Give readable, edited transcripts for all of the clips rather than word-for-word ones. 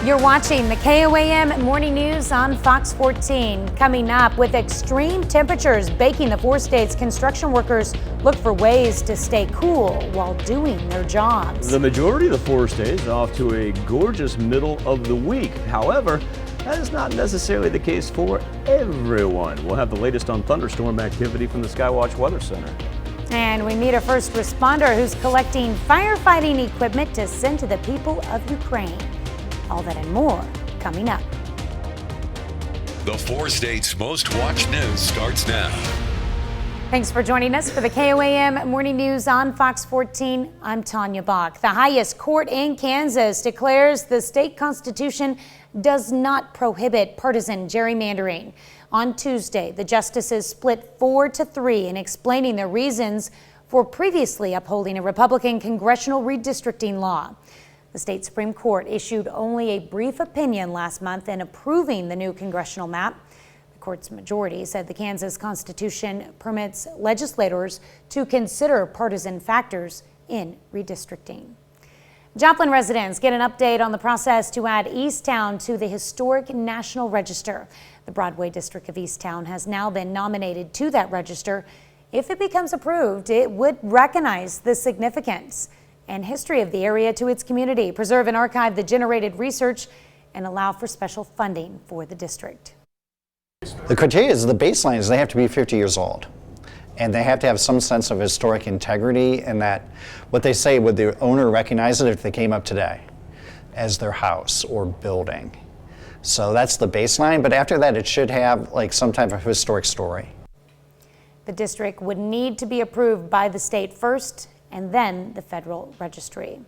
You're watching the KOAM Morning News on Fox 14. Coming up, with extreme temperatures baking the 4 states, construction workers look for ways to stay cool while doing their jobs. The majority of the 4 states off to a gorgeous middle of the week. However, that is not necessarily the case for everyone. We'll have the latest on thunderstorm activity from the Skywatch Weather Center. And we meet a first responder who's collecting firefighting equipment to send to the people of Ukraine. All that and more coming up. The 4 states' most watched news starts now. Thanks for joining us for the KOAM Morning News on Fox 14. I'm Tanya Bach. The highest court in Kansas declares the state constitution does not prohibit partisan gerrymandering. On Tuesday, the justices split 4-3 in explaining their reasons for previously upholding a Republican congressional redistricting law. The state Supreme Court issued only a brief opinion last month in approving the new congressional map. The court's majority said the Kansas Constitution permits legislators to consider partisan factors in redistricting. Joplin residents get an update on the process to add Easttown to the historic National Register. The Broadway district of Easttown has now been nominated to that register. If it becomes approved, it would recognize the significance and history of the area to its community, preserve and archive the generated research, and allow for special funding for the district. The criteria is the baseline is they have to be 50 years old, and they have to have some sense of historic integrity, and that what they say, would the owner recognize it if they came up today as their house or building. So that's the baseline, but after that it should have like some type of historic story. The district would need to be approved by the state first and then the federal registry.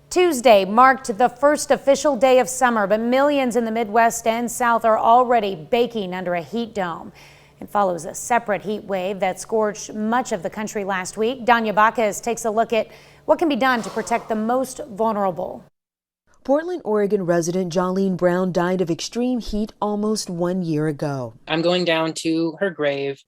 Tuesday marked the first official day of summer, but millions in the Midwest and South are already baking under a heat dome. It follows a separate heat wave that scorched much of the country last week. Danya Bacchus takes a look at what can be done to protect the most vulnerable. Portland, Oregon resident Jolene Brown died of extreme heat almost 1 year ago. I'm going down to her grave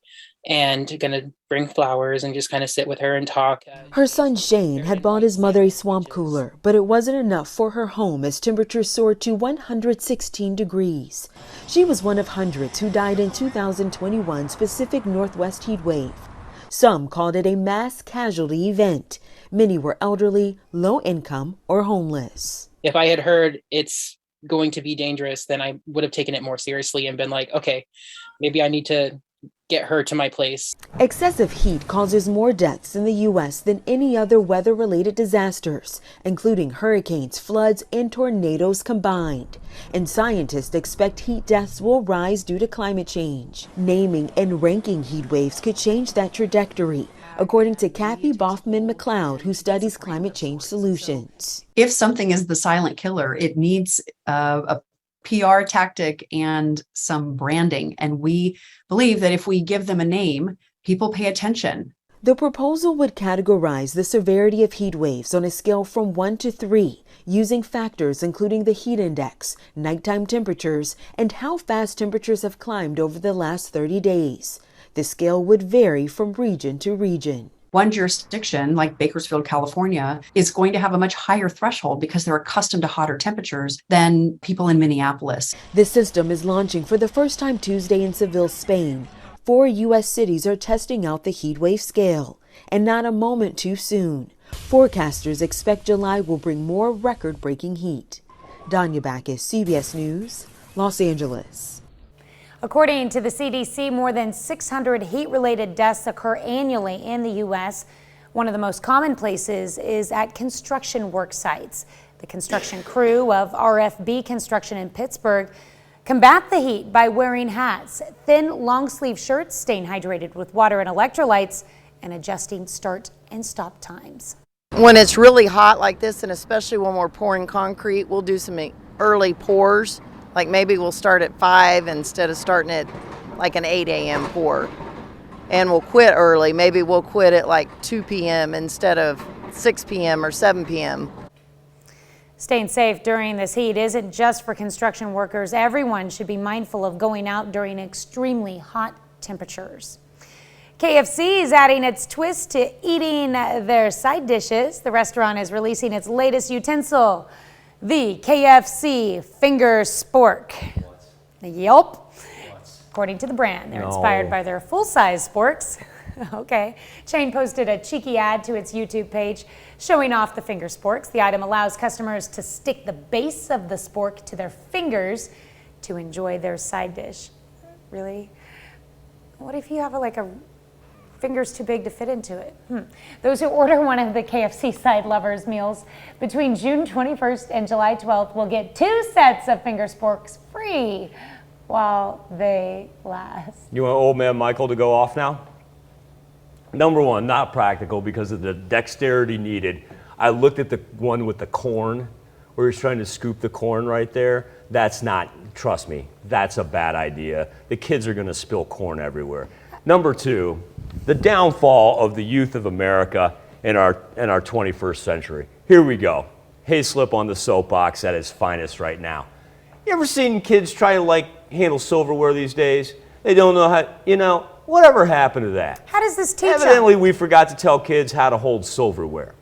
and gonna bring flowers and just kind of sit with her and talk. Her son Shane had bought his mother a swamp cooler, but it wasn't enough for her home as temperatures soared to 116 degrees. She was one of hundreds who died in 2021's Pacific Northwest heat wave. Some called it a mass casualty event. Many were elderly, low income, or homeless. If I had heard it's going to be dangerous, then I would have taken it more seriously and been like, okay, maybe I need to get her to my place. Excessive heat causes more deaths in the U.S. than any other weather-related disasters, including hurricanes, floods, and tornadoes combined. And scientists expect heat deaths will rise due to climate change. Naming and ranking heat waves could change that trajectory, according to Kathy Boffman-McLeod, who studies climate change solutions. If something is the silent killer, it needs a PR tactic and some branding. And we believe that if we give them a name, people pay attention. The proposal would categorize the severity of heat waves on a scale from 1 to 3, using factors including the heat index, nighttime temperatures, and how fast temperatures have climbed over the last 30 days. The scale would vary from region to region. One jurisdiction, like Bakersfield, California, is going to have a much higher threshold because they're accustomed to hotter temperatures than people in Minneapolis. This system is launching for the first time Tuesday in Seville, Spain. 4 U.S. cities are testing out the heat wave scale, and not a moment too soon. Forecasters expect July will bring more record-breaking heat. Danya Bacchus, CBS News, Los Angeles. According to the CDC, more than 600 heat-related deaths occur annually in the U.S. One of the most common places is at construction work sites. The construction crew of RFB Construction in Pittsburgh combat the heat by wearing hats, thin long-sleeve shirts, staying hydrated with water and electrolytes, and adjusting start and stop times. When it's really hot like this, and especially when we're pouring concrete, we'll do some early pours. Like maybe we'll start at 5 instead of starting at like an 8 a.m. pour. And we'll quit early. Maybe we'll quit at like 2 p.m. instead of 6 p.m. or 7 p.m. Staying safe during this heat isn't just for construction workers. Everyone should be mindful of going out during extremely hot temperatures. KFC is adding its twist to eating their side dishes. The restaurant is releasing its latest utensil. The KFC finger spork. Yep. According to the brand, they're inspired by their full-size sporks. Okay. Chain posted a cheeky ad to its YouTube page showing off the finger sporks. The item allows customers to stick the base of the spork to their fingers to enjoy their side dish. Really? What if you have a fingers too big to fit into it? Those who order one of the KFC Side Lovers meals between June 21st and July 12th will get 2 sets of finger sporks free while they last. You want old man Michael to go off now? Number one, not practical because of the dexterity needed. I looked at the one with the corn, where he's trying to scoop the corn right there. That's not, trust me, that's a bad idea. The kids are gonna spill corn everywhere. Number two, the downfall of the youth of America in our 21st century. Here we go. Hayslip on the soapbox at its finest right now. You ever seen kids try to handle silverware these days? They don't know how, whatever happened to that? How does this teach Evidently, them? we forgot to tell kids how to hold silverware.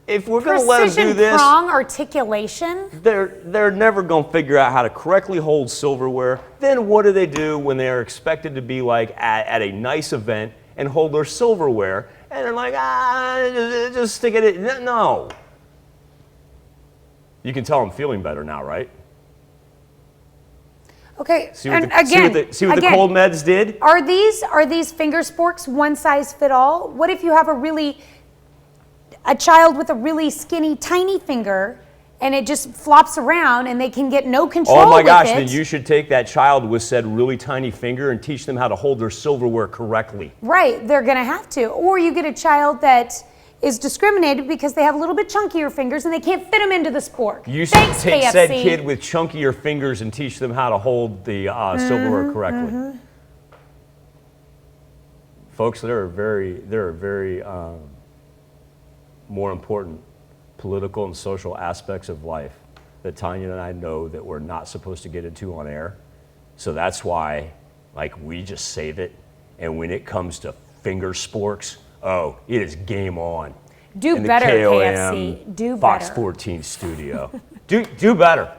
If we're going to let them do this, prong articulation. they're never going to figure out how to correctly hold silverware. Then what do when they are expected to be at a nice event and hold their silverware? And they're like, just stick it in. No. You can tell I'm feeling better now, right? Okay, See what the cold meds did? Are these finger sporks one size fit all? What if you have a child with a really skinny, tiny finger, and it just flops around, and they can get no control with it? Oh my gosh! Then you should take that child with said really tiny finger and teach them how to hold their silverware correctly. Right, they're going to have to. Or you get a child that is discriminated because they have a little bit chunkier fingers and they can't fit them into the spork. You should take said kid with chunkier fingers and teach them how to hold the silverware correctly. Folks, there are very more important political and social aspects of life that Tanya and I know that we're not supposed to get into on air. So that's why, we just save it. And when it comes to finger sporks, it is game on. Do better, KFC. Do better. FOX14 studio. do better.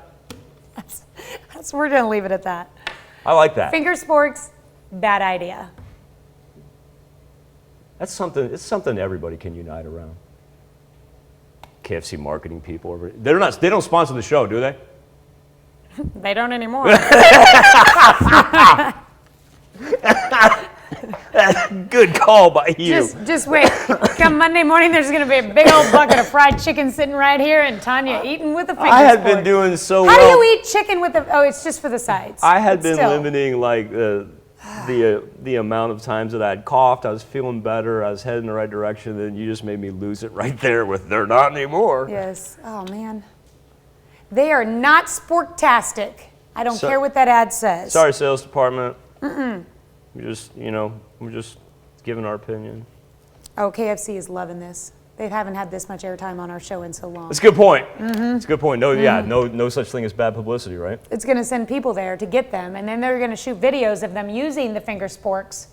We're going to leave it at that. I like that. Finger sporks, bad idea. It's something everybody can unite around. KFC marketing people, they don't sponsor the show, do they? They don't anymore. Good call by you. Just wait. Come Monday morning, there's going to be a big old bucket of fried chicken sitting right here, and Tanya eating with a finger I had spork. been doing so How well. do you eat chicken with the? Oh, it's just for the sides. I had been limiting the amount of times that I'd coughed. I was feeling better. I was heading in the right direction. Then you just made me lose it right there with "they're not anymore." Yes. Oh man, they are not sporktastic. I don't care what that ad says. Sorry, sales department. We're just giving our opinion. Oh, KFC is loving this. They haven't had this much airtime on our show in so long. That's a good point. It's a good point. No such thing as bad publicity, right? It's going to send people there to get them, and then they're going to shoot videos of them using the finger sporks.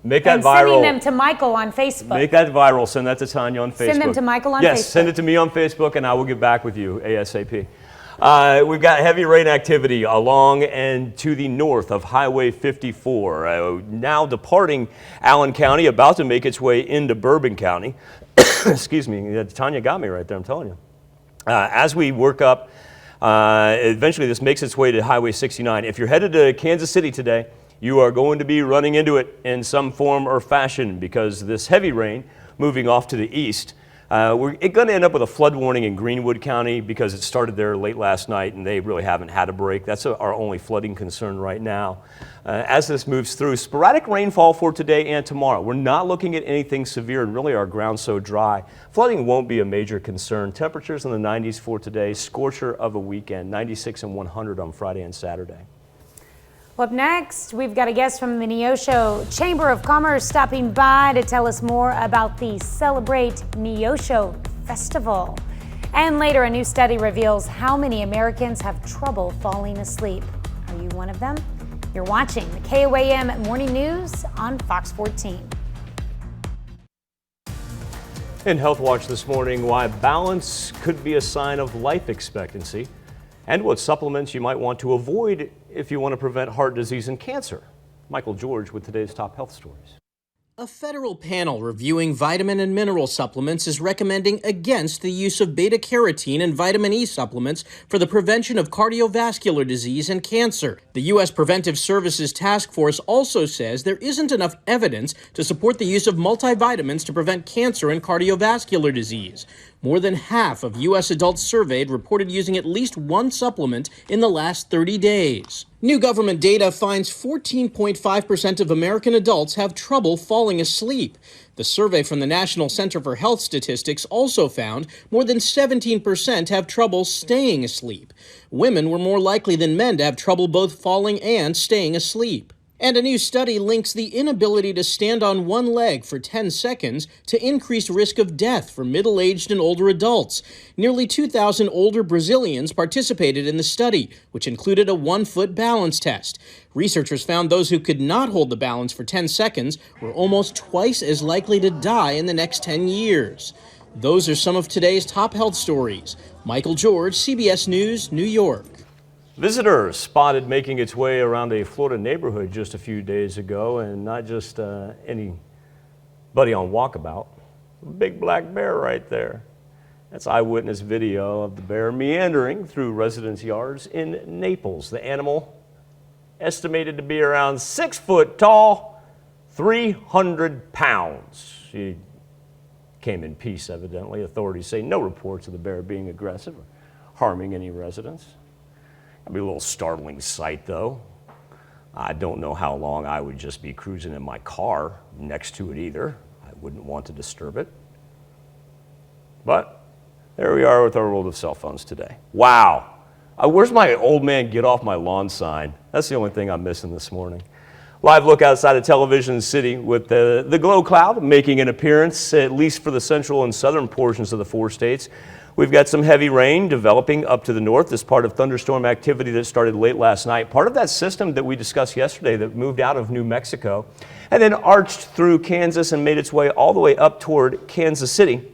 Make that and viral. Sending them to Michael on Facebook. Make that viral. Send that to Tanya on Facebook. Send them to Michael on Facebook. Yes, send it to me on Facebook, and I will get back with you ASAP. We've got heavy rain activity along and to the north of Highway 54, now departing Allen County, about to make its way into Bourbon County. Excuse me, Tanya got me right there, I'm telling you. As we work up, eventually this makes its way to Highway 69. If you're headed to Kansas City today, you are going to be running into it in some form or fashion because this heavy rain moving off to the east. We're going to end up with a flood warning in Greenwood County because it started there late last night and they really haven't had a break. That's our only flooding concern right now. As this moves through, sporadic rainfall for today and tomorrow. We're not looking at anything severe and really our ground's so dry. Flooding won't be a major concern. Temperatures in the 90s for today, scorcher of a weekend, 96 and 100 on Friday and Saturday. Well, up next, we've got a guest from the Neosho Chamber of Commerce stopping by to tell us more about the Celebrate Neosho Festival. And later, a new study reveals how many Americans have trouble falling asleep. Are you one of them? You're watching the KOAM Morning News on Fox 14. In Health Watch this morning, why balance could be a sign of life expectancy and what supplements you might want to avoid if you want to prevent heart disease and cancer. Michael George with today's top health stories. A federal panel reviewing vitamin and mineral supplements is recommending against the use of beta-carotene and vitamin E supplements for the prevention of cardiovascular disease and cancer. The U.S. Preventive Services Task Force also says there isn't enough evidence to support the use of multivitamins to prevent cancer and cardiovascular disease. More than half of U.S. adults surveyed reported using at least one supplement in the last 30 days. New government data finds 14.5% of American adults have trouble falling asleep. The survey from the National Center for Health Statistics also found more than 17% have trouble staying asleep. Women were more likely than men to have trouble both falling and staying asleep. And a new study links the inability to stand on one leg for 10 seconds to increased risk of death for middle-aged and older adults. Nearly 2,000 older Brazilians participated in the study, which included a 1-foot balance test. Researchers found those who could not hold the balance for 10 seconds were almost twice as likely to die in the next 10 years. Those are some of today's top health stories. Michael George, CBS News, New York. Visitors spotted making its way around a Florida neighborhood just a few days ago, and not just anybody on walkabout. A big black bear right there. That's eyewitness video of the bear meandering through residents' yards in Naples. The animal, estimated to be around 6 foot tall, 300 pounds. She came in peace, evidently. Authorities say no reports of the bear being aggressive or harming any residents. That'd be a little startling sight, though. I don't know how long I would just be cruising in my car next to it either. I wouldn't want to disturb it. But there we are with our world of cell phones today. Wow. Where's my old man get off my lawn sign? That's the only thing I'm missing this morning. Live look outside of Television City with the glow cloud making an appearance, at least for the central and southern portions of the 4 states. We've got some heavy rain developing up to the north as part of thunderstorm activity that started late last night. Part of that system that we discussed yesterday that moved out of New Mexico and then arched through Kansas and made its way all the way up toward Kansas City.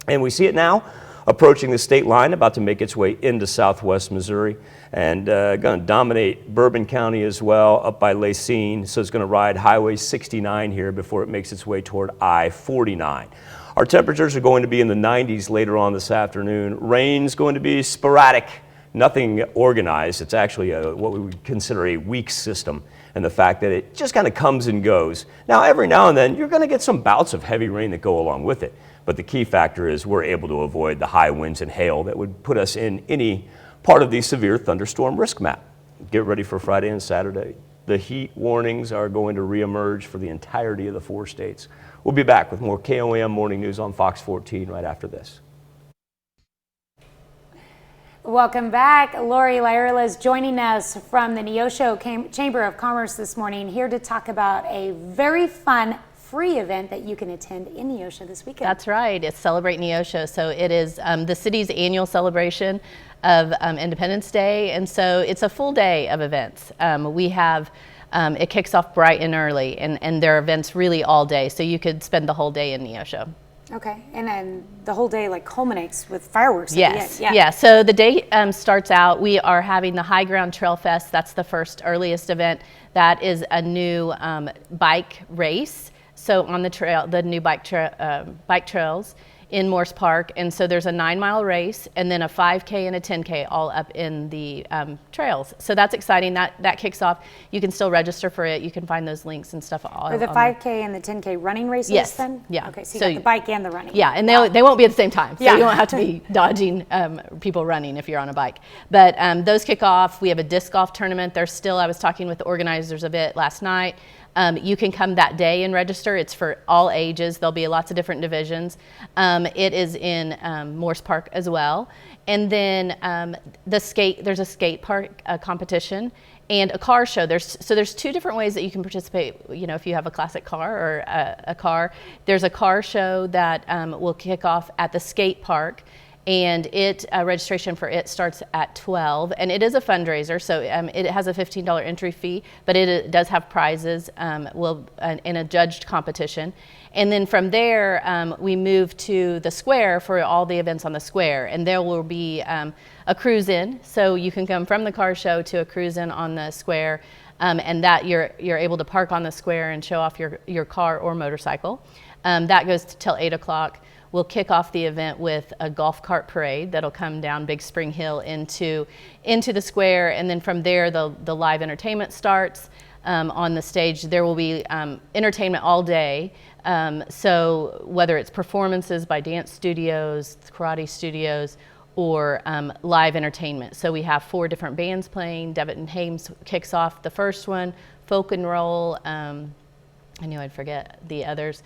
And we see it now approaching the state line, about to make its way into southwest Missouri and going to dominate Bourbon County as well, up by Lacine. So it's going to ride Highway 69 here before it makes its way toward I-49. Our temperatures are going to be in the 90s later on this afternoon. Rain's going to be sporadic, nothing organized. It's actually what we would consider a weak system, and the fact that it just kind of comes and goes. Now, every now and then, you're going to get some bouts of heavy rain that go along with it. But the key factor is we're able to avoid the high winds and hail that would put us in any part of the severe thunderstorm risk map. Get ready for Friday and Saturday. The heat warnings are going to reemerge for the entirety of the 4 states. We'll be back with more KOAM morning news on Fox 14 right after this. Welcome back. Lori Lyerla is joining us from the Neosho Chamber of Commerce this morning, here to talk about a very fun free event that you can attend in Neosho this weekend. That's right. It's Celebrate Neosho. So it is the city's annual celebration of Independence Day, and so it's a full day of events. We have it kicks off bright and early, and there are events really all day, so you could spend the whole day in Neosho. Okay, and then the whole day like culminates with fireworks. Yes, at the end. yeah. So the day starts out, we are having the High Ground Trail Fest. That's the first earliest event. That is a new bike race. So on the trail, the new bike trails in Morse Park, and so there's a 9-mile race and then a 5K and a 10K all up in the trails. So that's exciting. That kicks off. You can still register for it. You can find those links and stuff. Are the 5K and the 10K running races? Yes. Then? Yeah. Okay, so you got the bike and the running. Yeah, and they won't be at the same time, so you won't have to be dodging people running if you're on a bike. But those kick off. We have a disc golf tournament. There's still, I was talking with the organizers of it last night. You can come that day and register. It's for all ages. There'll be lots of different divisions. It is in Morse Park as well. And then there's a skate park competition and a car show. There's 2 different ways that you can participate. You know, if you have a classic car or a car, there's a car show that will kick off at the skate park. and registration for it starts at 12, and it is a fundraiser, so it has a $15 entry fee, but it does have prizes in a judged competition. And then from there, we move to the square for all the events on the square, and there will be a cruise in, so you can come from the car show to a cruise in on the square, and that you're able to park on the square and show off your car or motorcycle. That goes till 8 o'clock. We'll kick off the event with a golf cart parade that'll come down Big Spring Hill into the square, and then from there the live entertainment starts on the stage. There will be entertainment all day, so whether it's performances by dance studios, karate studios, or live entertainment. So we have 4 different bands playing. Devitt and Hames kicks off the first one, Folk and Roll, I knew I'd forget the others.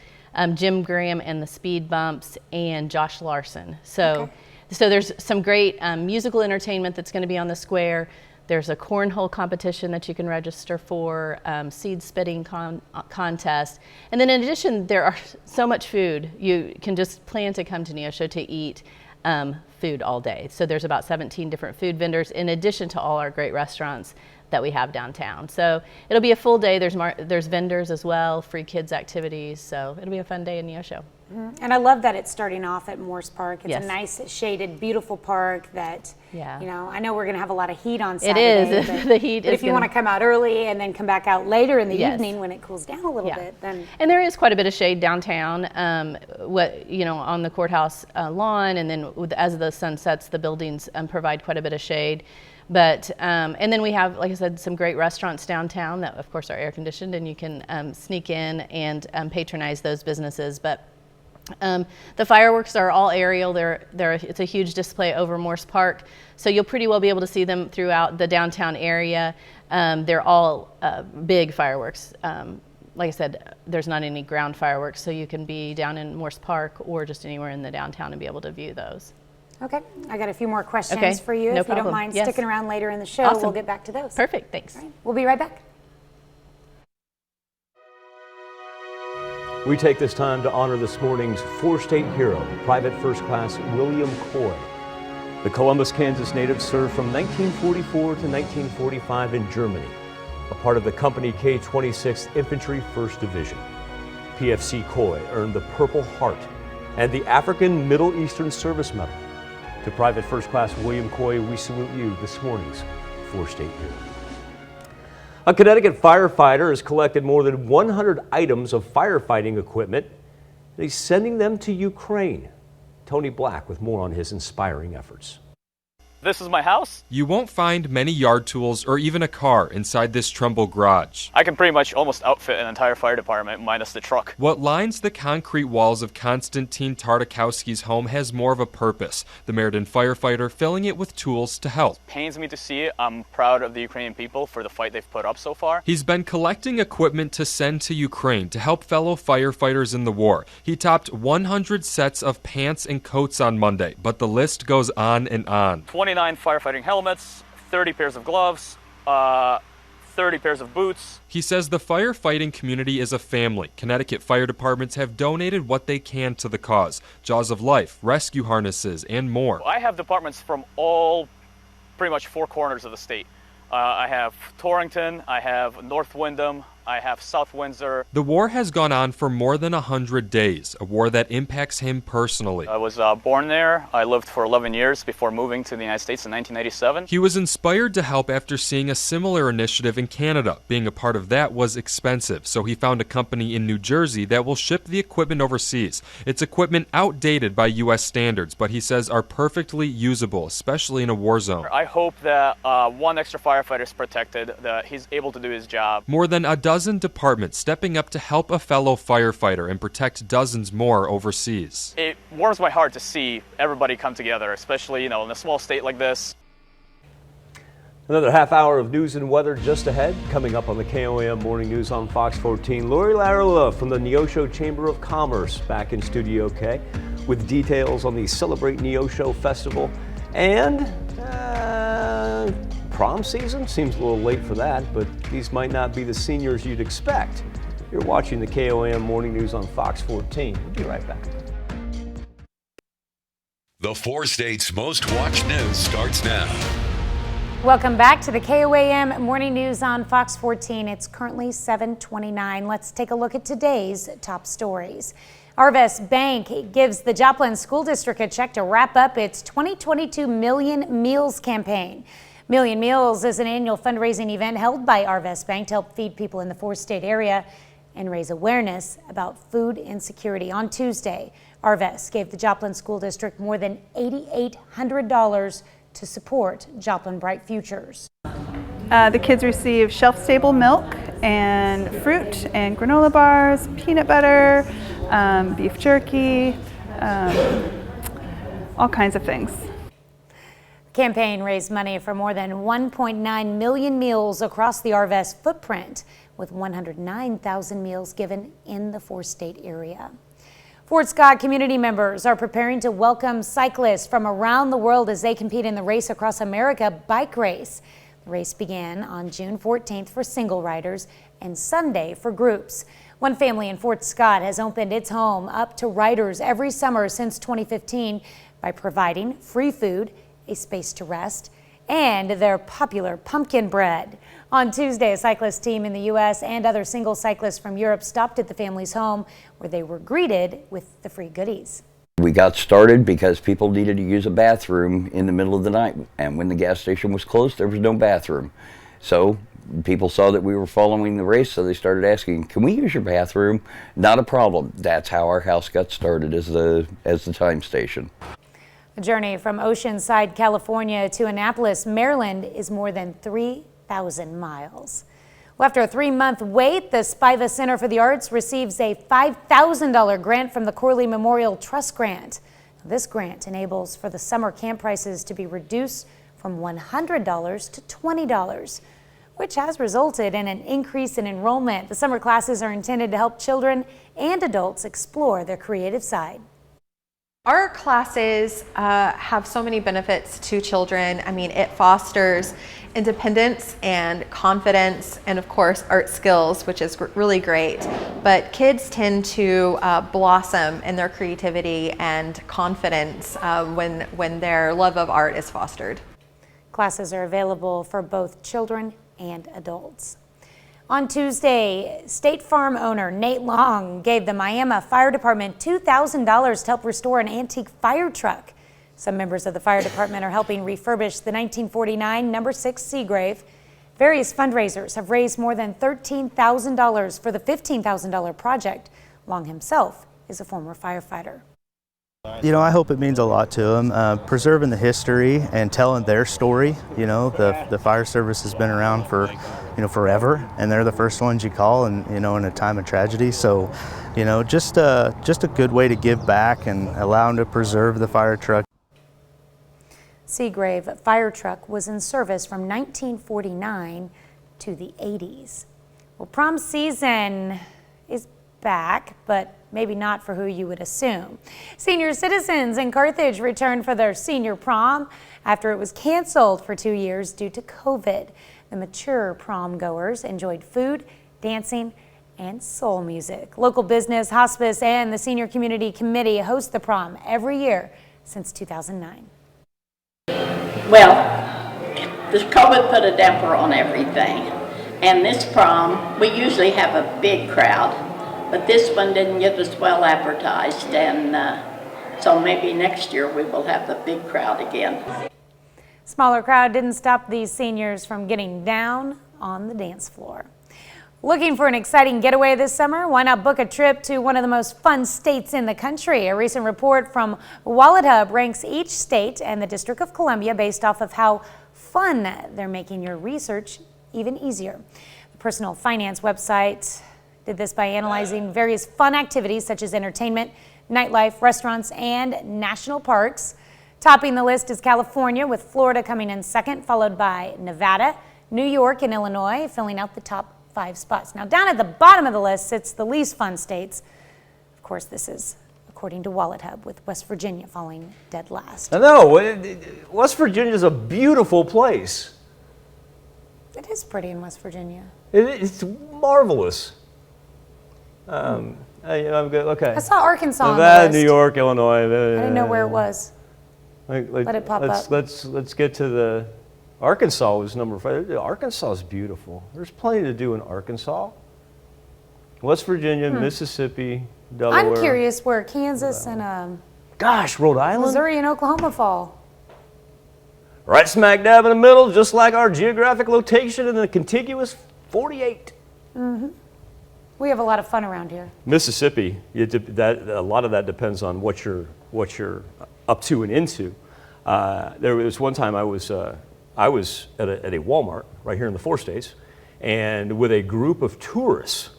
Jim Graham and the Speed Bumps, and Josh Larson. So there's some great musical entertainment that's going to be on the square. There's a cornhole competition that you can register for, seed spitting contest. And then in addition, there are so much food. You can just plan to come to Neosho to eat food all day. So there's about 17 different food vendors in addition to all our great restaurants that we have downtown. So it'll be a full day. There's vendors as well, free kids activities. So it'll be a fun day in Neosho. And I love that it's starting off at Morse Park. It's Yes. a nice, shaded, beautiful park that, Yeah. you know, I know we're going to have a lot of heat on It Saturday. is. But, The heat but is if you want to gonna- come out early and then come back out later in the Yes. evening when it cools down a little Yeah. bit, then And there is quite a bit of shade downtown, on the courthouse lawn, and then as the sun sets, the buildings provide quite a bit of shade. But and then we have, like I said, some great restaurants downtown that, of course, are air conditioned, and you can sneak in and patronize those businesses. But the fireworks are all aerial. It's a huge display over Morse Park, so you'll pretty well be able to see them throughout the downtown area. They're all big fireworks. Like I said, there's not any ground fireworks, so you can be down in Morse Park or just anywhere in the downtown and be able to view those. okay. I got a few more questions Okay, for you. no If you don't problem. mind Yes. sticking around later in the show, Awesome. we'll get back to those. Perfect, thanks. All right, we'll be right back. We take this time to honor this morning's four-state hero, Private First Class William Coy. The Columbus, Kansas native served from 1944 to 1945 in Germany, a part of the Company K-26th Infantry 1st Division. PFC Coy earned the Purple Heart and the African Middle Eastern Service Medal. To Private First Class William Coy, we salute you, this morning's four-state hero. A Connecticut firefighter has collected more than 100 items of firefighting equipment, and he's sending them to Ukraine. Tony Black with more on his inspiring efforts. This is my house. You won't find many yard tools or even a car inside this Trumbull garage. I can pretty much almost outfit an entire fire department minus the truck. What lines the concrete walls of Konstantin Tartakowski's home has more of a purpose. The Meriden firefighter filling it with tools to help. Pains me to see it. I'm proud of the Ukrainian people for the fight they've put up so far. He's been collecting equipment to send to Ukraine to help fellow firefighters in the war. He topped 100 sets of pants and coats on Monday, but the list goes on and on. 29 firefighting helmets, 30 pairs of gloves, 30 pairs of boots. He says the firefighting community is a family. Connecticut fire departments have donated what they can to the cause. Jaws of Life, rescue harnesses, and more. I have departments from pretty much 4 corners of the state. I have Torrington, I have North Windham, I have South Windsor. The war has gone on for more than 100 days, a war that impacts him personally. I was born there. I lived for 11 years before moving to the United States in 1987. He was inspired to help after seeing a similar initiative in Canada. Being a part of that was expensive, so he found a company in New Jersey that will ship the equipment overseas. It's equipment outdated by U.S. standards, but he says are perfectly usable, especially in a war zone. I hope that one extra firefighter is protected, that he's able to do his job. More than a dozen departments stepping up to help a fellow firefighter and protect dozens more overseas. It warms my heart to see everybody come together, especially, in a small state like this. Another half hour of news and weather just ahead. Coming up on the KOAM Morning News on Fox 14, Lori Larilla from the Neosho Chamber of Commerce back in Studio K with details on the Celebrate Neosho Festival and prom season. Seems a little late for that, but these might not be the seniors you'd expect. You're watching the KOAM Morning News on Fox 14. We'll be right back. The The 4 states' most watched news starts now. Welcome back to the KOAM Morning News on Fox 14. It's currently 7:29. Let's take a look at today's top stories. Arvest Bank gives the Joplin School District a check to wrap up its 2022 Million Meals campaign. Million Meals is an annual fundraising event held by Arvest Bank to help feed people in the 4-state area and raise awareness about food insecurity. On Tuesday, Arvest gave the Joplin School District more than $8,800 to support Joplin Bright Futures. The kids receive shelf-stable milk and fruit and granola bars, peanut butter, beef jerky, all kinds of things. The campaign raised money for more than 1.9 million meals across the Arvest footprint, with 109,000 meals given in the 4-state area. Fort Scott community members are preparing to welcome cyclists from around the world as they compete in the Race Across America bike race. The race began on June 14th for single riders and Sunday for groups. One family in Fort Scott has opened its home up to riders every summer since 2015 by providing free food, a space to rest, and their popular pumpkin bread. On Tuesday, a cyclist team in the U.S. and other single cyclists from Europe stopped at the family's home where they were greeted with the free goodies. We got started because people needed to use a bathroom in the middle of the night, and when the gas station was closed, there was no bathroom. So people saw that we were following the race, so they started asking, can we use your bathroom? Not a problem. That's how our house got started as the time station. The journey from Oceanside, California to Annapolis, Maryland is more than 3,000 miles. Well, after a 3-month wait, the Spiva Center for the Arts receives a $5,000 grant from the Corley Memorial Trust Grant. This grant enables for the summer camp prices to be reduced from $100 to $20, which has resulted in an increase in enrollment. The summer classes are intended to help children and adults explore their creative side. Our classes have so many benefits to children. I mean, it fosters independence and confidence and, of course, art skills, which is really great. But kids tend to blossom in their creativity and confidence when their love of art is fostered. Classes are available for both children and adults. On Tuesday, State Farm owner Nate Long gave the Miami Fire Department $2,000 to help restore an antique fire truck. Some members of the fire department are helping refurbish the 1949 No. 6 Seagrave. Various fundraisers have raised more than $13,000 for the $15,000 project. Long himself is a former firefighter. You know, I hope it means a lot to them, preserving the history and telling their story. You know, the fire service has been around for, forever, and they're the first ones you call, and in a time of tragedy. So, just a good way to give back and allow them to preserve the fire truck. Seagrave fire truck was in service from 1949 to the 80s. Well, prom season is back, but maybe not for who you would assume. Senior citizens in Carthage returned for their senior prom after it was canceled for 2 years due to COVID. The mature prom goers enjoyed food, dancing, and soul music. Local business, hospice, and the Senior Community Committee host the prom every year since 2009. Well, the COVID put a damper on everything. And this prom, we usually have a big crowd, but this one didn't get us well advertised, and so maybe next year we will have the big crowd again. Smaller crowd didn't stop these seniors from getting down on the dance floor. Looking for an exciting getaway this summer? Why not book a trip to one of the most fun states in the country? A recent report from Wallet Hub ranks each state and the District of Columbia based off of how fun they're making your research even easier. The personal finance website did this by analyzing various fun activities such as entertainment, nightlife, restaurants, and national parks. Topping the list is California, with Florida coming in second, followed by Nevada, New York, and Illinois, filling out the top 5 spots. Now, down at the bottom of the list sits the least fun states. Of course, this is according to Wallet Hub, with West Virginia falling dead last. I know, West Virginia is a beautiful place. It is pretty in West Virginia. It's marvelous. I'm good. Okay. I saw Arkansas on the Nevada, list. New York, Illinois. I didn't know where it was. Let it pop up. Let's get to the Arkansas was number 5. Arkansas is beautiful. There's plenty to do in Arkansas. West Virginia, Mississippi, Delaware. I'm curious where Kansas and Gosh, Rhode Island? Missouri and Oklahoma fall. Right smack dab in the middle, just like our geographic location in the contiguous 48. We have a lot of fun around here. Mississippi, a lot of that depends on what you're up to and into. There was one time I was at a Walmart right here in the 4 states, and with a group of tourists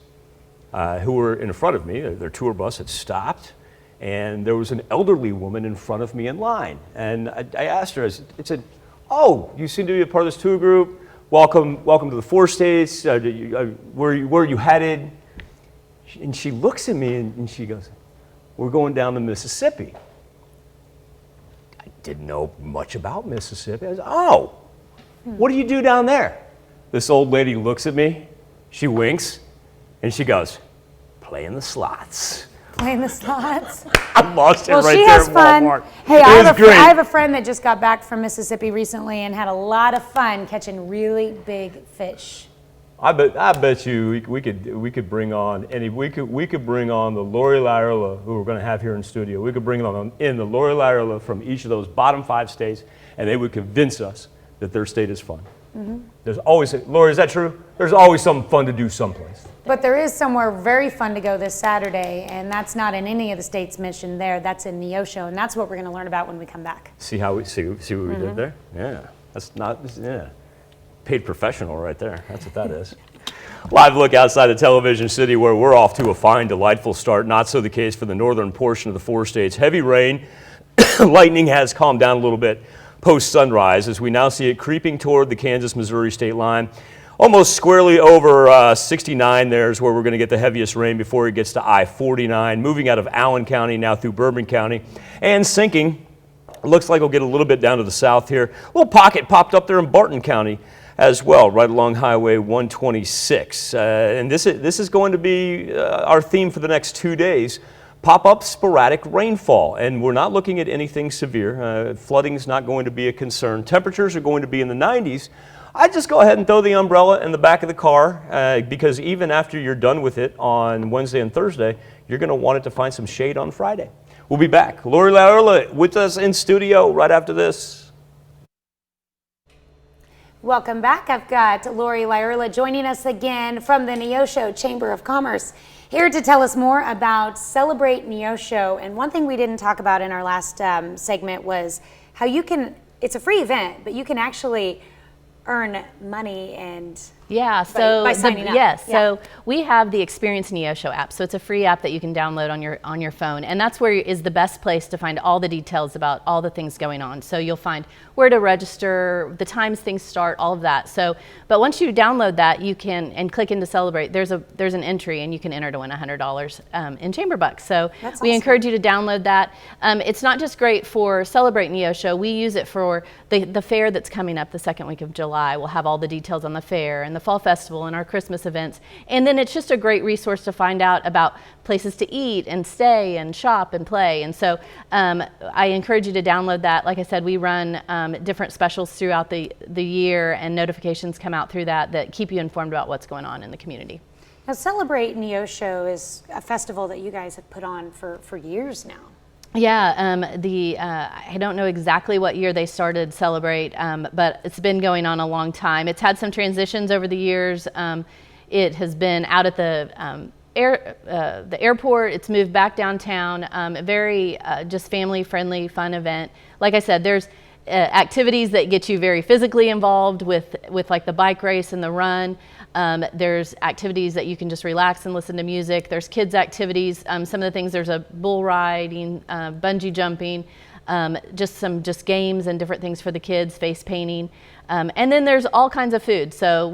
who were in front of me. Their tour bus had stopped, and there was an elderly woman in front of me in line. And I asked her, I said, "Oh, you seem to be a part of this tour group. Welcome to the 4 states. Where are you headed?" And she looks at me and she goes, "We're going down to Mississippi." I didn't know much about Mississippi. I said, "Oh, what do you do down there?" This old lady looks at me, she winks, and she goes, "Playing the slots." Playing the slots. I lost it Well, right she there has at fun. Walmart. Hey, It I was great. have a friend that just got back from Mississippi recently and had a lot of fun catching really big fish. I bet you we could bring on we could bring on the Lori Lyerla who we're going to have here in studio. We could bring on in the Lori Lyerla from each of those bottom 5 states, and they would convince us that their state is fun. There's always, Lori, is that true? There's always something fun to do someplace. But there is somewhere very fun to go this Saturday, and that's not in any of the states mentioned there. That's in Neosho, and that's what we're going to learn about when we come back. See what we did there? Yeah, that's not paid professional right there. That's what that is. Live look outside the television city where we're off to a fine, delightful start. Not so the case for the northern portion of the 4 states. Heavy rain, lightning has calmed down a little bit post-sunrise as we now see it creeping toward the Kansas-Missouri state line. Almost squarely over 69 there is where we're going to get the heaviest rain before it gets to I-49. Moving out of Allen County now through Bourbon County and sinking. It looks like we'll get a little bit down to the south here. A little pocket popped up there in Barton County as well, right along Highway 126. And this is going to be our theme for the next 2 days. Pop-up sporadic rainfall, and we're not looking at anything severe. Flooding is not going to be a concern. Temperatures are going to be in the 90s. I'd just go ahead and throw the umbrella in the back of the car because even after you're done with it on Wednesday and Thursday, you're going to want it to find some shade on Friday. We'll be back. Lori Lyerla with us in studio right after this. Welcome back. I've got Lori Lyerla joining us again from the Neosho Chamber of Commerce, here to tell us more about Celebrate Neosho. And one thing we didn't talk about in our last segment was how you can, it's a free event, but you can actually earn money and by signing up. Yes, so we have the Experience Neosho app. So it's a free app that you can download on your phone, and that's where is the best place to find all the details about all the things going on. So you'll find where to register, the times things start, all of that. So, but once you download that, you can and click into Celebrate. There's an entry, and you can enter to win $100 in chamber bucks. So we encourage you to download that. It's not just great for Celebrate Neosho. We use it for the fair that's coming up the second week of July. We'll have all the details on the fair and the Fall Festival and our Christmas events. And then it's just a great resource to find out about places to eat and stay and shop and play. And so I encourage you to download that. Like I said, we run different specials throughout the year, and notifications come out through that keep you informed about what's going on in the community. Now, Celebrate Neosho is a festival that you guys have put on for years now. Yeah, I don't know exactly what year they started Celebrate, but it's been going on a long time. It's had some transitions over the years. It has been out at the airport. It's moved back downtown. A very just family-friendly, fun event. Like I said, there's activities that get you very physically involved with like the bike race and the run. There's activities that you can just relax and listen to music. There's kids activities. Some of the things, there's a bull riding, bungee jumping, just games and different things for the kids, face painting. And then there's all kinds of food. So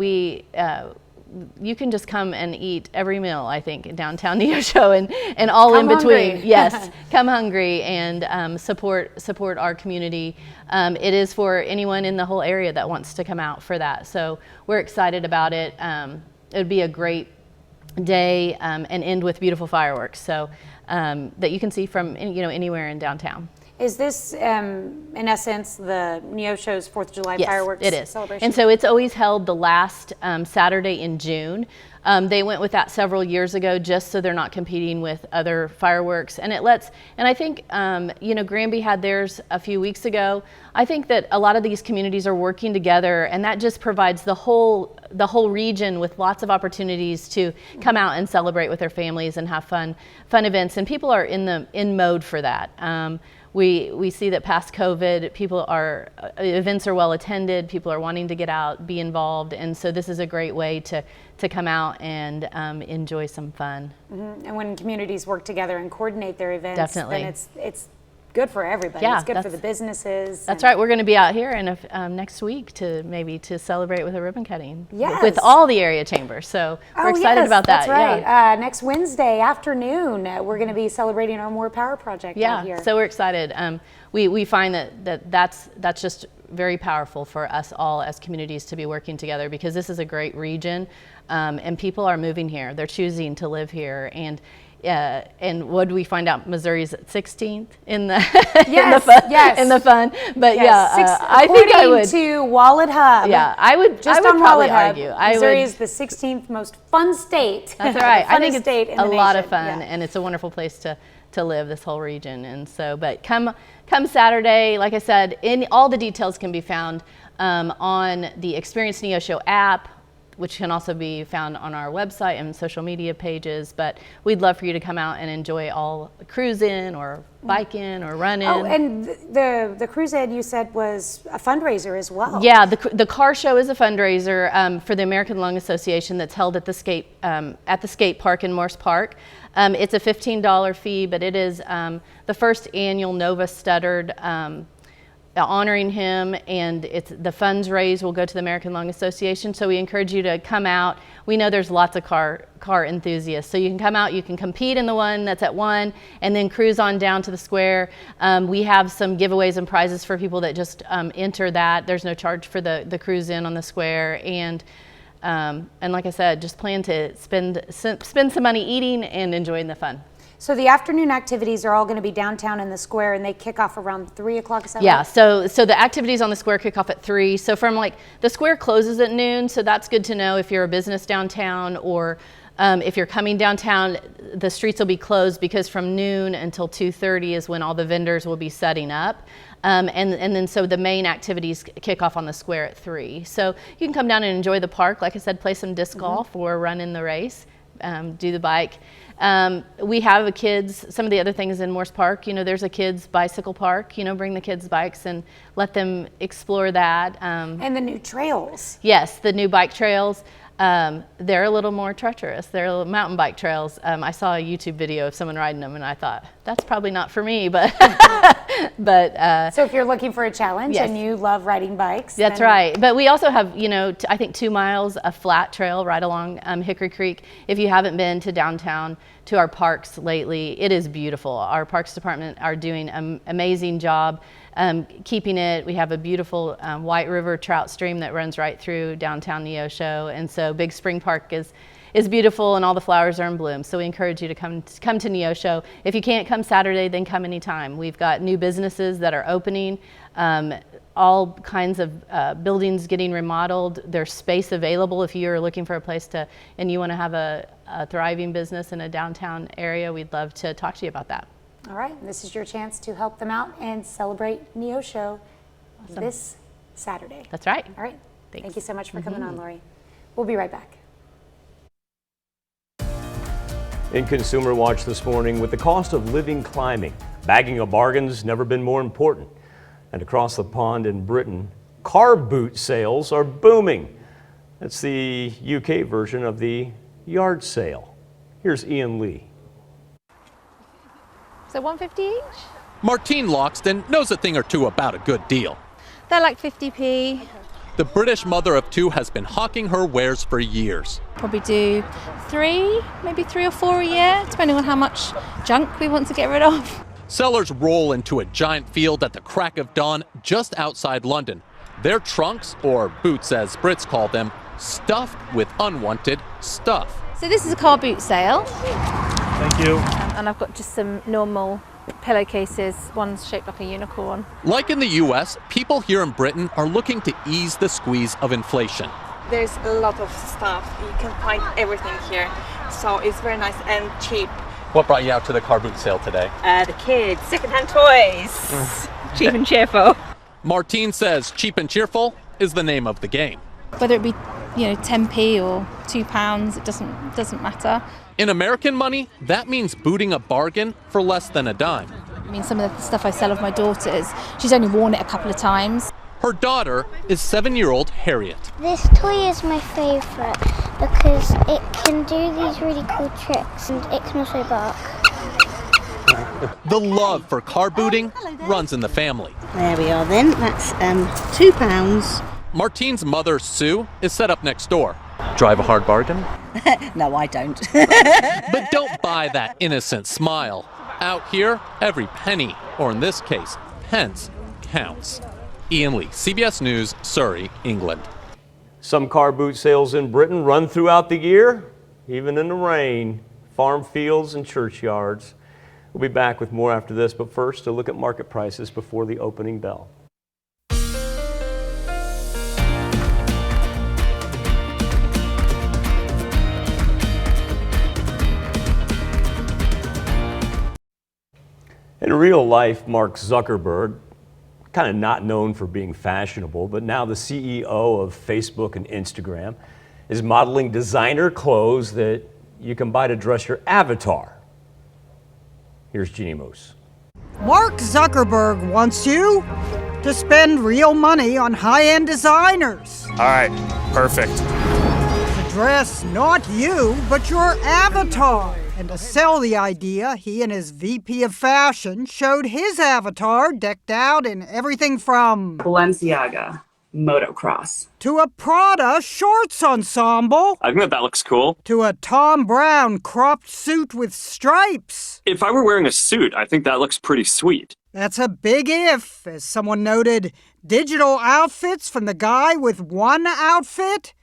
you can just come and eat every meal, I think, in downtown Neosho and all come in between. Hungry. Yes, come hungry and support our community. It is for anyone in the whole area that wants to come out for that. So we're excited about it. It would be a great day and end with beautiful fireworks. So that you can see from anywhere in downtown. Is this, in essence, the Neosho's 4th of July Yes, fireworks it is. celebration? And so it's always held the last Saturday in June. They went with that several years ago just so they're not competing with other fireworks. And I think, Granby had theirs a few weeks ago. I think that a lot of these communities are working together, and that just provides the whole region with lots of opportunities to come out and celebrate with their families and have fun events. And people are in mode for that. We see that past COVID, events are well attended, people are wanting to get out, be involved, and so this is a great way to come out and enjoy some fun. Mm-hmm. And when communities work together and coordinate their events, Definitely. then it's good for everybody. Yeah, it's good for the businesses. That's right. We're going to be out here next week to celebrate with a ribbon cutting. Yes. With all the area chambers. So we're excited about that. That's right. Yeah. Next Wednesday afternoon, we're going to be celebrating our More Power project out here. So we're excited. We find that's just very powerful for us all as communities to be working together, because this is a great region, and people are moving here. They're choosing to live here, and what do we find out? Missouri's at 16th in the in the fun. But I think I would to Wallet Hub. Yeah, I would on probably Wallet argue. Hub, Missouri is the 16th most fun state. That's right. I think it's a lot of fun, and it's a wonderful place to live, this whole region. And so, but come Saturday, like I said, all the details can be found on the Experience Neosho app, which can also be found on our website and social media pages. But we'd love for you to come out and enjoy all cruising or biking or running. Oh, and the cruise ed you said was a fundraiser as well. Yeah, the car show is a fundraiser for the American Lung Association that's held at the skate park in Morse Park. It's a $15 fee, but it is the first annual Nova Stuttered honoring him, and the funds raised will go to the American Lung Association. So we encourage you to come out. We know there's lots of car enthusiasts, so you can come out, you can compete in the one that's at 1, and then cruise on down to the square. We have some giveaways and prizes for people that just enter that. There's no charge for the cruise in on the square, and like I said, just plan to spend some money eating and enjoying the fun. So the afternoon activities are all going to be downtown in the square, and they kick off around 3 o'clock. Is that Yeah, right? so the activities on the square kick off at 3. So from the square closes at noon, so that's good to know if you're a business downtown, or if you're coming downtown, the streets will be closed, because from noon until 2:30 is when all the vendors will be setting up. And then so the main activities kick off on the square at 3. So you can come down and enjoy the park. Like I said, play some disc golf or run in the race, do the bike. We have some of the other things in Morse Park, there's a kids bicycle park, bring the kids bikes and let them explore that. And the new trails. Yes, the new bike trails. They're a little more treacherous. They're mountain bike trails. I saw a YouTube video of someone riding them, and I thought, that's probably not for me, but so if you're looking for a challenge, yes, and you love riding bikes. That's right. But we also have, I think 2 miles of flat trail right along Hickory Creek. If you haven't been to downtown, to our parks lately, it is beautiful. Our Parks Department are doing an amazing job keeping it. We have a beautiful White River trout stream that runs right through downtown Neosho, and so Big Spring Park is beautiful, and all the flowers are in bloom. So we encourage you to come to Neosho. If you can't come Saturday, then come anytime. We've got new businesses that are opening, all kinds of buildings getting remodeled. There's space available if you're looking for a place and you want to have a thriving business in a downtown area. We'd love to talk to you about that. All right, this is your chance to help them out and celebrate Neosho this Saturday. That's right. All right, thank you so much for coming on, Lori. We'll be right back. In Consumer Watch this morning, with the cost of living climbing, bagging a bargain's never been more important. And across the pond in Britain, car boot sales are booming. That's the UK version of the yard sale. Here's Ian Lee. So $1.50 each? Martine Loxton knows a thing or two about a good deal. They're like 50p. The British mother of 2 has been hawking her wares for years. Probably do 3, maybe 3 or 4 a year, depending on how much junk we want to get rid of. Sellers roll into a giant field at the crack of dawn just outside London. Their trunks, or boots as Brits call them, stuffed with unwanted stuff. So this is a car boot sale. Thank you. And I've got just some normal pillowcases. One's shaped like a unicorn. Like in the US, people here in Britain are looking to ease the squeeze of inflation. There's a lot of stuff. You can find everything here. So it's very nice and cheap. What brought you out to the car boot sale today? The kids, secondhand toys. Cheap and cheerful. Martine says cheap and cheerful is the name of the game. Whether it be, 10p or £2, it doesn't matter. In American money, that means booting a bargain for less than a dime. I mean, some of the stuff I sell of my daughter's, she's only worn it a couple of times. Her daughter is 7-year-old Harriet. This toy is my favourite because it can do these really cool tricks and it can also bark. The love for car booting runs in the family. There we are then, that's £2. Martine's mother, Sue, is set up next door. Drive a hard bargain? No, I don't. But don't buy that innocent smile. Out here, every penny, or in this case, pence, counts. Ian Lee, CBS News, Surrey, England. Some car boot sales in Britain run throughout the year, even in the rain, farm fields and churchyards. We'll be back with more after this, but first, a look at market prices before the opening bell. In real life, Mark Zuckerberg, kind of not known for being fashionable, but now the CEO of Facebook and Instagram, is modeling designer clothes that you can buy to dress your avatar. Here's Jeannie Moose. Mark Zuckerberg wants you to spend real money on high-end designers. All right, perfect. To dress not you, but your avatar. And to sell the idea, he and his VP of fashion showed his avatar decked out in everything from Balenciaga motocross to a Prada shorts ensemble. I think that looks cool. To a Tom Brown cropped suit with stripes. If I were wearing a suit, I think that looks pretty sweet. That's a big if, as someone noted. Digital outfits from the guy with one outfit?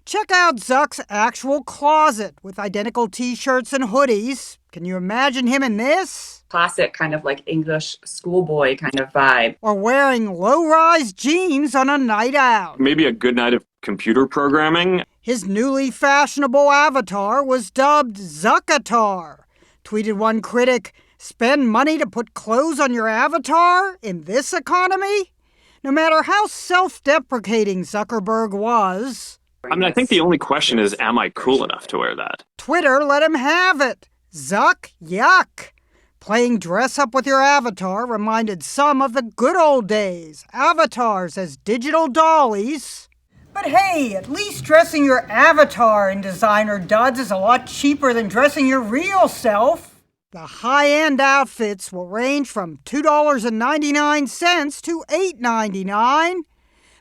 Check out Zuck's actual closet with identical t-shirts and hoodies. Can you imagine him in this? classic kind of like English schoolboy kind of vibe. Or wearing low-rise jeans on a night out. Maybe a good night of computer programming. His newly fashionable avatar was dubbed Zuckatar. Tweeted one critic, "Spend money to put clothes on your avatar in this economy?" No matter how self-deprecating Zuckerberg was. I think the only question is, am I cool enough to wear that? Twitter let him have it. Zuck, yuck. Playing dress-up with your avatar reminded some of the good old days. Avatars as digital dollies. But hey, at least dressing your avatar in designer duds is a lot cheaper than dressing your real self. The high-end outfits will range from $2.99 to $8.99.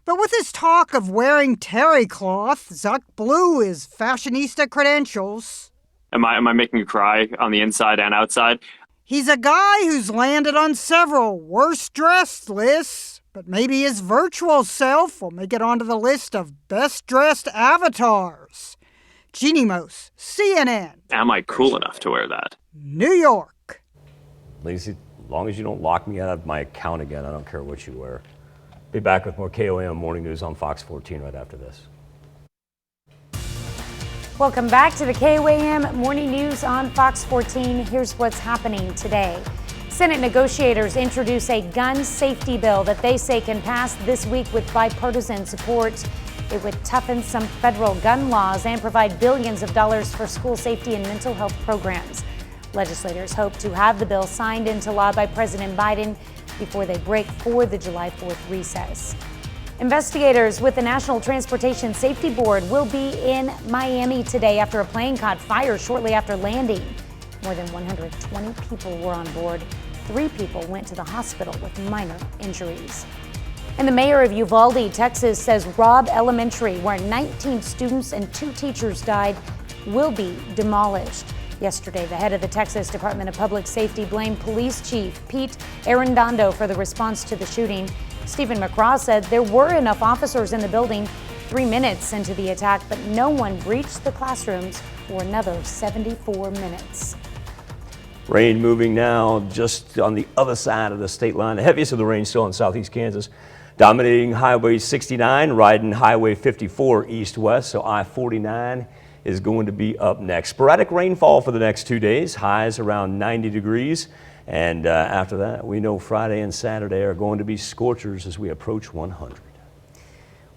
But with his talk of wearing terry cloth, Zuck blew his fashionista credentials. Am I making you cry on the inside and outside? He's a guy who's landed on several worst-dressed lists, but maybe his virtual self will make it onto the list of best-dressed avatars. Jeannie Moose, CNN. Am I cool enough to wear that? New York. Lacey, as long as you don't lock me out of my account again, I don't care what you wear. Be back with more KOAM Morning News on Fox 14 right after this. Welcome back to the KOAM Morning News on Fox 14. Here's what's happening today. Senate negotiators introduce a gun safety bill that they say can pass this week with bipartisan support. It would toughen some federal gun laws and provide billions of dollars for school safety and mental health programs. Legislators hope to have the bill signed into law by President Biden before they break for the July 4th recess. Investigators with the National Transportation Safety Board will be in Miami today after a plane caught fire shortly after landing. More than 120 people were on board. 3 people went to the hospital with minor injuries. And the mayor of Uvalde, Texas, says Robb Elementary, where 19 students and 2 teachers died, will be demolished. Yesterday, the head of the Texas Department of Public Safety blamed Police Chief Pete Arredondo for the response to the shooting. Stephen McCraw said there were enough officers in the building 3 minutes into the attack, but no one breached the classrooms for another 74 minutes. Rain moving now just on the other side of the state line. The heaviest of the rain still in southeast Kansas. Dominating Highway 69, riding Highway 54 east-west, so I-49 is going to be up next. Sporadic rainfall for the next 2 days, highs around 90 degrees. And after that, we know Friday and Saturday are going to be scorchers as we approach 100.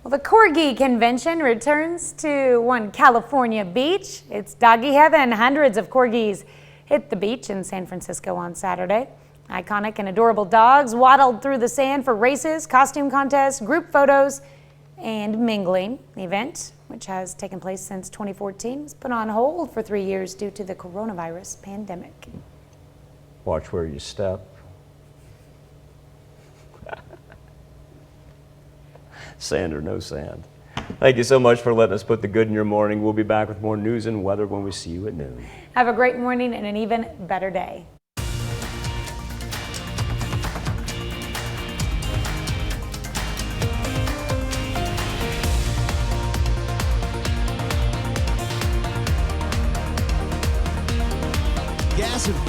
Well, the Corgi Convention returns to one California beach. It's doggy heaven. Hundreds of corgis hit the beach in San Francisco on Saturday. Iconic and adorable dogs waddled through the sand for races, costume contests, group photos, and mingling. The event, which has taken place since 2014, was put on hold for 3 years due to the coronavirus pandemic. Watch where you step. Sand or no sand. Thank you so much for letting us put the good in your morning. We'll be back with more news and weather when we see you at noon. Have a great morning and an even better day.